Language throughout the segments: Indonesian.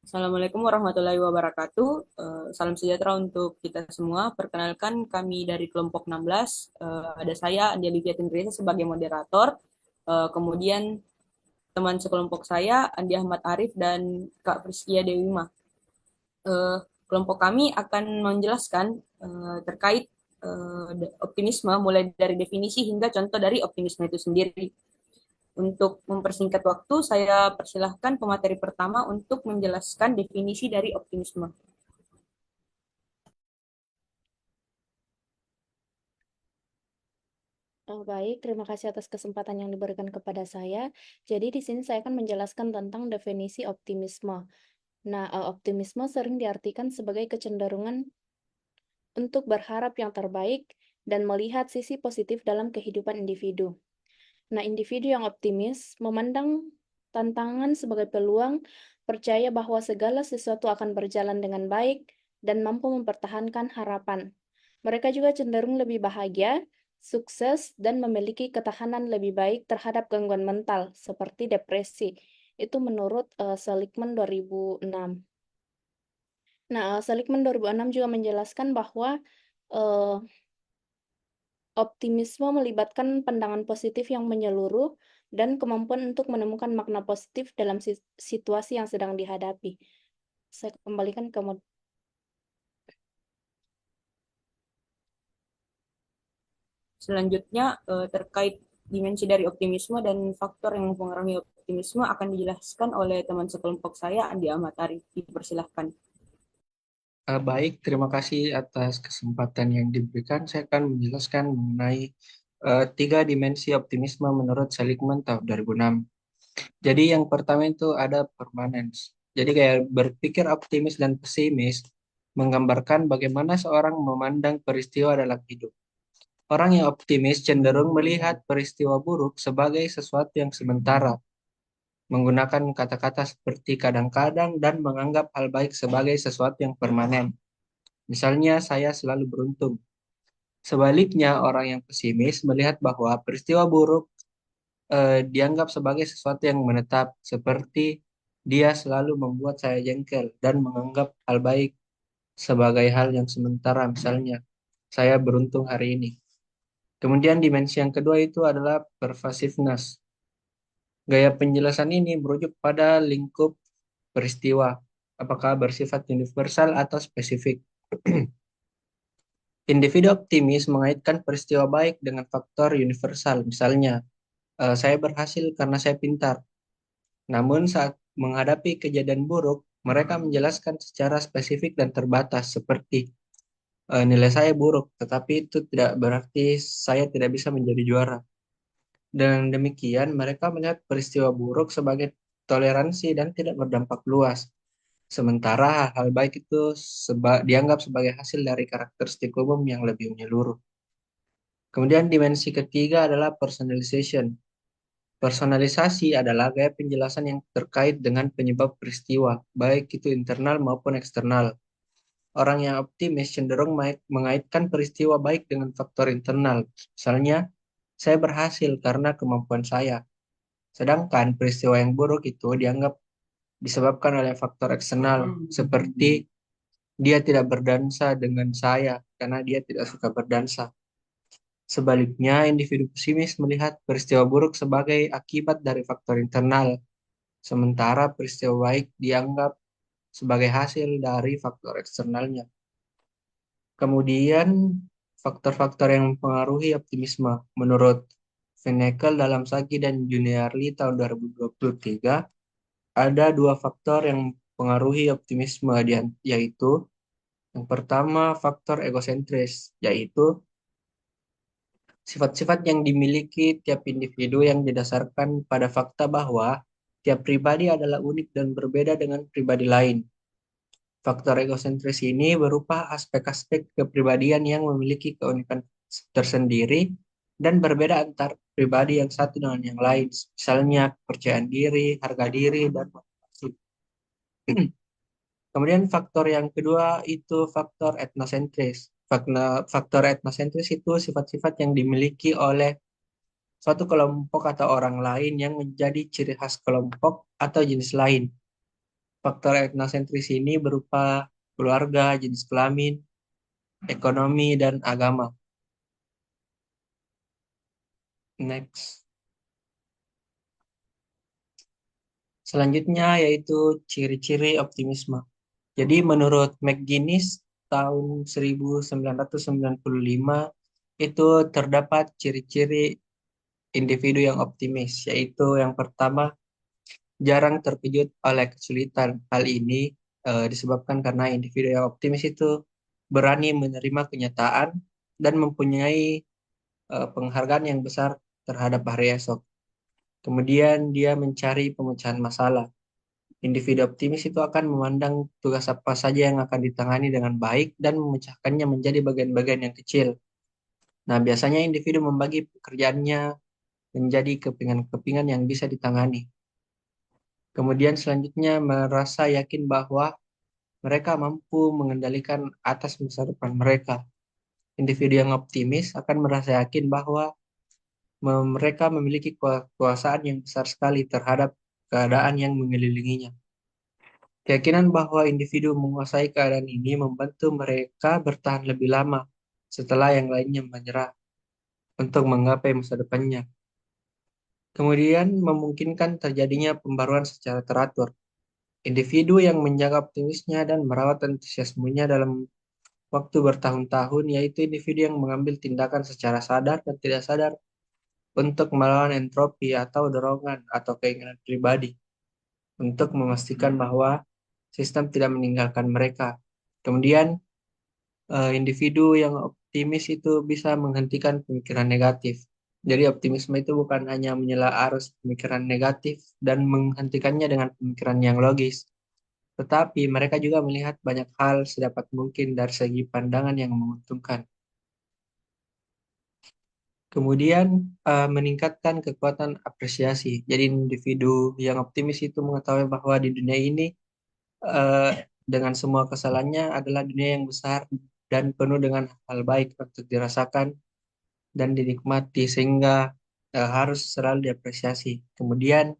Assalamualaikum warahmatullahi wabarakatuh. Salam sejahtera untuk kita semua. Perkenalkan kami dari kelompok 16. Ada saya Andi Olivia Tindresa sebagai moderator. Kemudian teman sekelompok saya Andi Ahmad Arif dan Kak Priskia Dewima. Eh, Kelompok kami akan menjelaskan terkait optimisme mulai dari definisi hingga contoh dari optimisme itu sendiri. Untuk mempersingkat waktu, saya persilahkan pemateri pertama untuk menjelaskan definisi dari optimisme. Baik, terima kasih atas kesempatan yang diberikan kepada saya. Jadi di sini saya akan menjelaskan tentang definisi optimisme. Nah, optimisme sering diartikan sebagai kecenderungan untuk berharap yang terbaik dan melihat sisi positif dalam kehidupan individu. Nah, individu yang optimis memandang tantangan sebagai peluang, percaya bahwa segala sesuatu akan berjalan dengan baik, dan mampu mempertahankan harapan. Mereka juga cenderung lebih bahagia, sukses, dan memiliki ketahanan lebih baik terhadap gangguan mental, seperti depresi. Itu menurut Seligman 2006. Nah, Seligman 2006 juga menjelaskan bahwa eh, optimisme melibatkan pandangan positif yang menyeluruh dan kemampuan untuk menemukan makna positif dalam situasi yang sedang dihadapi. Saya kembalikan ke Selanjutnya, terkait dimensi dari optimisme dan faktor yang mempengaruhi optimisme akan dijelaskan oleh teman sekelompok saya, Andi Ahmad Arif. Dipersilahkan. Baik, terima kasih atas kesempatan yang diberikan. Saya akan menjelaskan mengenai tiga dimensi optimisme menurut Seligman tahun 2006. Jadi yang pertama itu ada permanence. Jadi kayak berpikir optimis dan pesimis menggambarkan bagaimana seorang memandang peristiwa dalam hidup. Orang yang optimis cenderung melihat peristiwa buruk sebagai sesuatu yang sementara, menggunakan kata-kata seperti kadang-kadang dan menganggap hal baik sebagai sesuatu yang permanen. Misalnya, saya selalu beruntung. Sebaliknya, orang yang pesimis melihat bahwa peristiwa buruk dianggap sebagai sesuatu yang menetap, seperti dia selalu membuat saya jengkel dan menganggap hal baik sebagai hal yang sementara. Misalnya, saya beruntung hari ini. Kemudian dimensi yang kedua itu adalah pervasiveness. Gaya penjelasan ini merujuk pada lingkup peristiwa, apakah bersifat universal atau spesifik. Individu optimis mengaitkan peristiwa baik dengan faktor universal, misalnya, saya berhasil karena saya pintar. Namun saat menghadapi kejadian buruk, mereka menjelaskan secara spesifik dan terbatas, seperti nilai saya buruk, tetapi itu tidak berarti saya tidak bisa menjadi juara. Dengan demikian, mereka melihat peristiwa buruk sebagai toleransi dan tidak berdampak luas. Sementara hal baik itu dianggap sebagai hasil dari karakteristik umum yang lebih menyeluruh. Kemudian dimensi ketiga adalah personalization. Personalisasi adalah gaya penjelasan yang terkait dengan penyebab peristiwa, baik itu internal maupun eksternal. Orang yang optimis cenderung mengaitkan peristiwa baik dengan faktor internal. Misalnya, saya berhasil karena kemampuan saya. Sedangkan peristiwa yang buruk itu dianggap disebabkan oleh faktor eksternal, seperti dia tidak berdansa dengan saya karena dia tidak suka berdansa. Sebaliknya, individu pesimis melihat peristiwa buruk sebagai akibat dari faktor internal, sementara peristiwa baik dianggap sebagai hasil dari faktor eksternalnya. Kemudian, faktor-faktor yang mempengaruhi optimisme. Menurut Vinekal dalam Sagi dan Juniarli tahun 2023, ada dua faktor yang mempengaruhi optimisme, yaitu yang pertama faktor egosentris, yaitu sifat-sifat yang dimiliki tiap individu yang didasarkan pada fakta bahwa tiap pribadi adalah unik dan berbeda dengan pribadi lain. Faktor egosentris ini berupa aspek-aspek kepribadian yang memiliki keunikan tersendiri dan berbeda antar pribadi yang satu dengan yang lain. Misalnya kepercayaan diri, harga diri, dan motivasi. Kemudian faktor yang kedua itu faktor etnosentris. Faktor etnosentris itu sifat-sifat yang dimiliki oleh suatu kelompok atau orang lain yang menjadi ciri khas kelompok atau jenis lain. Faktor etnosentris ini berupa keluarga, jenis kelamin, ekonomi, dan agama. Next. Selanjutnya yaitu ciri-ciri optimisme. Jadi menurut McGuinness tahun 1995 itu terdapat ciri-ciri individu yang optimis, yaitu yang pertama jarang terkejut oleh kesulitan. Hal ini disebabkan karena individu yang optimis itu berani menerima kenyataan dan mempunyai penghargaan yang besar terhadap hari esok. Kemudian dia mencari pemecahan masalah. Individu optimis itu akan memandang tugas apa saja yang akan ditangani dengan baik dan memecahkannya menjadi bagian-bagian yang kecil. Nah, biasanya individu membagi pekerjaannya menjadi kepingan-kepingan yang bisa ditangani. Kemudian selanjutnya merasa yakin bahwa mereka mampu mengendalikan atas masa depan mereka. Individu yang optimis akan merasa yakin bahwa mereka memiliki kekuasaan yang besar sekali terhadap keadaan yang mengelilinginya. Keyakinan bahwa individu menguasai keadaan ini membantu mereka bertahan lebih lama setelah yang lainnya menyerah untuk menggapai masa depannya. Kemudian memungkinkan terjadinya pembaruan secara teratur. Individu yang menjaga optimisnya dan merawat antusiasmenya dalam waktu bertahun-tahun, yaitu individu yang mengambil tindakan secara sadar dan tidak sadar untuk melawan entropi atau dorongan atau keinginan pribadi untuk memastikan bahwa sistem tidak meninggalkan mereka. Kemudian, individu yang optimis itu bisa menghentikan pemikiran negatif. Jadi optimisme itu bukan hanya menyela arus pemikiran negatif dan menghentikannya dengan pemikiran yang logis, tetapi mereka juga melihat banyak hal sedapat mungkin dari segi pandangan yang menguntungkan. Kemudian meningkatkan kekuatan apresiasi. Jadi individu yang optimis itu mengetahui bahwa di dunia ini eh, dengan semua kesalahannya adalah dunia yang besar dan penuh dengan hal baik untuk dirasakan dan dinikmati sehingga harus selalu diapresiasi. Kemudian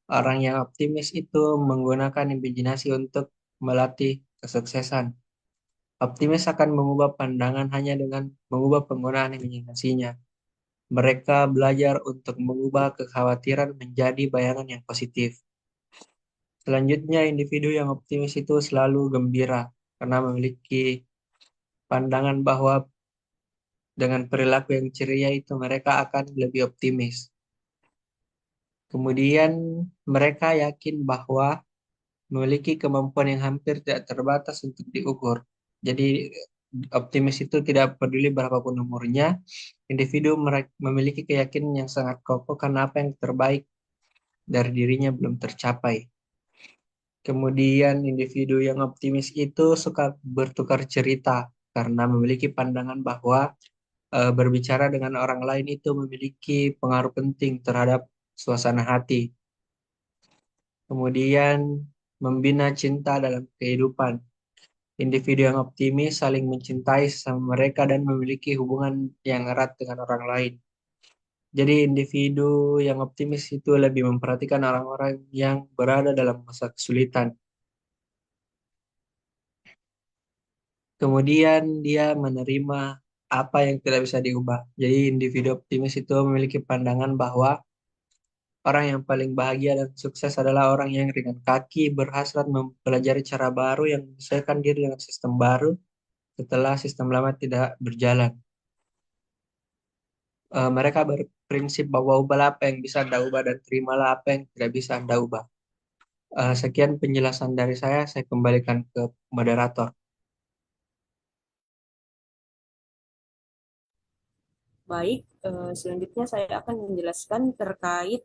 orang yang optimis itu menggunakan imajinasi untuk melatih kesuksesan. Optimis akan mengubah pandangan hanya dengan mengubah penggunaan imajinasinya. Mereka belajar untuk mengubah kekhawatiran menjadi bayangan yang positif. Selanjutnya, individu yang optimis itu selalu gembira karena memiliki pandangan bahwa dengan perilaku yang ceria itu mereka akan lebih optimis. Kemudian, mereka yakin bahwa memiliki kemampuan yang hampir tidak terbatas untuk diukur. Jadi, optimis itu tidak peduli berapapun umurnya, individu memiliki keyakinan yang sangat kokoh karena apa yang terbaik dari dirinya belum tercapai. Kemudian individu yang optimis itu suka bertukar cerita karena memiliki pandangan bahwa berbicara dengan orang lain itu memiliki pengaruh penting terhadap suasana hati. Kemudian membina cinta dalam kehidupan. Individu yang optimis saling mencintai sesama mereka dan memiliki hubungan yang erat dengan orang lain. Jadi individu yang optimis itu lebih memperhatikan orang-orang yang berada dalam masa kesulitan. Kemudian dia menerima apa yang tidak bisa diubah. Jadi individu optimis itu memiliki pandangan bahwa orang yang paling bahagia dan sukses adalah orang yang ringan kaki, berhasrat mempelajari cara baru yang menyesuaikan diri dengan sistem baru setelah sistem lama tidak berjalan. Mereka berprinsip bahwa ubahlah apa yang bisa Anda ubah dan terimalah apa yang tidak bisa Anda ubah. Sekian penjelasan dari saya kembalikan ke moderator. Baik, selanjutnya saya akan menjelaskan terkait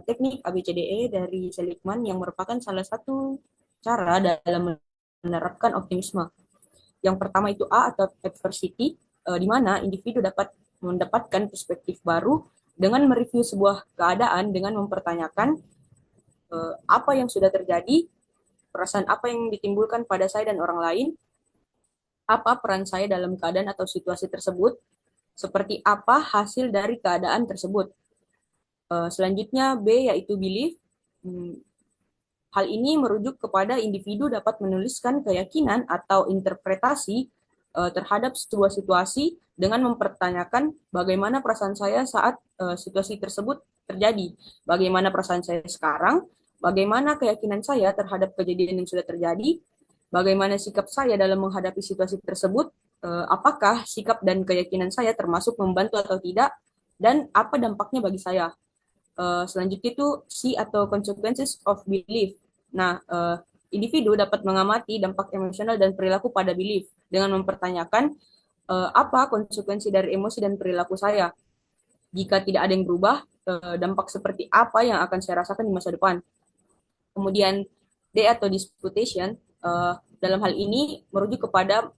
teknik ABCDE dari Seligman yang merupakan salah satu cara dalam menerapkan optimisme. Yang pertama itu A atau adversity, di mana individu dapat mendapatkan perspektif baru dengan mereview sebuah keadaan dengan mempertanyakan apa yang sudah terjadi, perasaan apa yang ditimbulkan pada saya dan orang lain, apa peran saya dalam keadaan atau situasi tersebut, seperti apa hasil dari keadaan tersebut. Selanjutnya B yaitu belief. Hal ini merujuk kepada individu dapat menuliskan keyakinan atau interpretasi terhadap sebuah situasi dengan mempertanyakan bagaimana perasaan saya saat situasi tersebut terjadi, bagaimana perasaan saya sekarang, bagaimana keyakinan saya terhadap kejadian yang sudah terjadi, bagaimana sikap saya dalam menghadapi situasi tersebut, apakah sikap dan keyakinan saya termasuk membantu atau tidak, dan apa dampaknya bagi saya. Selanjutnya itu C atau consequences of belief. Nah, individu dapat mengamati dampak emosional dan perilaku pada belief dengan mempertanyakan apa konsekuensi dari emosi dan perilaku saya. Jika tidak ada yang berubah, dampak seperti apa yang akan saya rasakan di masa depan. Kemudian D atau disputation, dalam hal ini merujuk kepada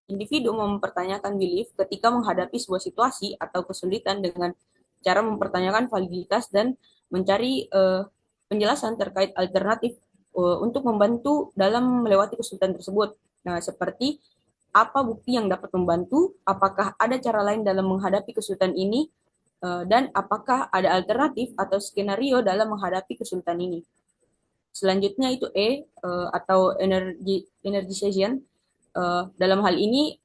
individu mempertanyakan belief ketika menghadapi sebuah situasi atau kesulitan dengan cara mempertanyakan validitas dan mencari penjelasan terkait alternatif untuk membantu dalam melewati kesulitan tersebut. Nah, seperti apa bukti yang dapat membantu, apakah ada cara lain dalam menghadapi kesulitan ini, dan apakah ada alternatif atau skenario dalam menghadapi kesulitan ini. Selanjutnya itu E atau energization. Dalam hal ini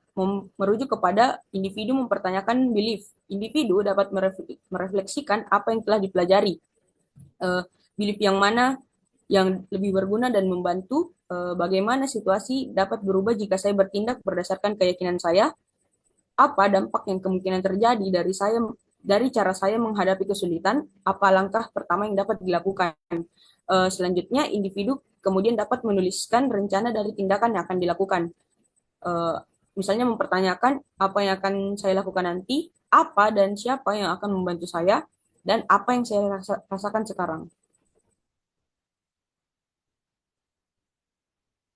merujuk kepada individu mempertanyakan belief. Individu dapat merefleksikan apa yang telah dipelajari. Belief yang mana yang lebih berguna dan membantu, bagaimana situasi dapat berubah jika saya bertindak berdasarkan keyakinan saya, apa dampak yang kemungkinan terjadi dari cara saya menghadapi kesulitan, apa langkah pertama yang dapat dilakukan. Selanjutnya, individu kemudian dapat menuliskan rencana dari tindakan yang akan dilakukan. Misalnya mempertanyakan apa yang akan saya lakukan nanti, apa dan siapa yang akan membantu saya, dan apa yang saya rasakan sekarang.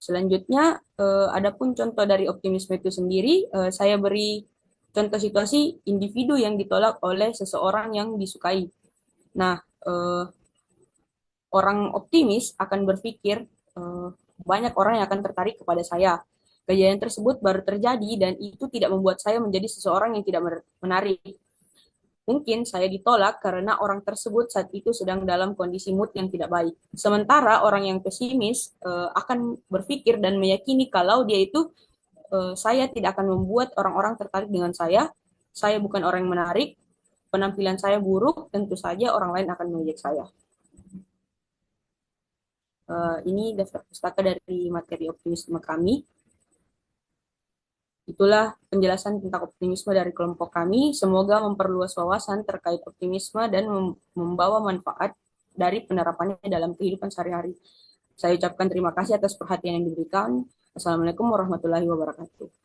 Selanjutnya, adapun contoh dari optimisme itu sendiri, saya beri contoh situasi individu yang ditolak oleh seseorang yang disukai. Nah, orang optimis akan berpikir, banyak orang yang akan tertarik kepada saya. Kejadian tersebut baru terjadi dan itu tidak membuat saya menjadi seseorang yang tidak menarik. Mungkin saya ditolak karena orang tersebut saat itu sedang dalam kondisi mood yang tidak baik. Sementara orang yang pesimis akan berpikir dan meyakini kalau dia itu, saya tidak akan membuat orang-orang tertarik dengan saya bukan orang yang menarik, penampilan saya buruk, tentu saja orang lain akan mengejek saya. Ini daftar pustaka dari materi optimisme kami. Itulah penjelasan tentang optimisme dari kelompok kami. Semoga memperluas wawasan terkait optimisme dan membawa manfaat dari penerapannya dalam kehidupan sehari-hari. Saya ucapkan terima kasih atas perhatian yang diberikan. Assalamualaikum warahmatullahi wabarakatuh.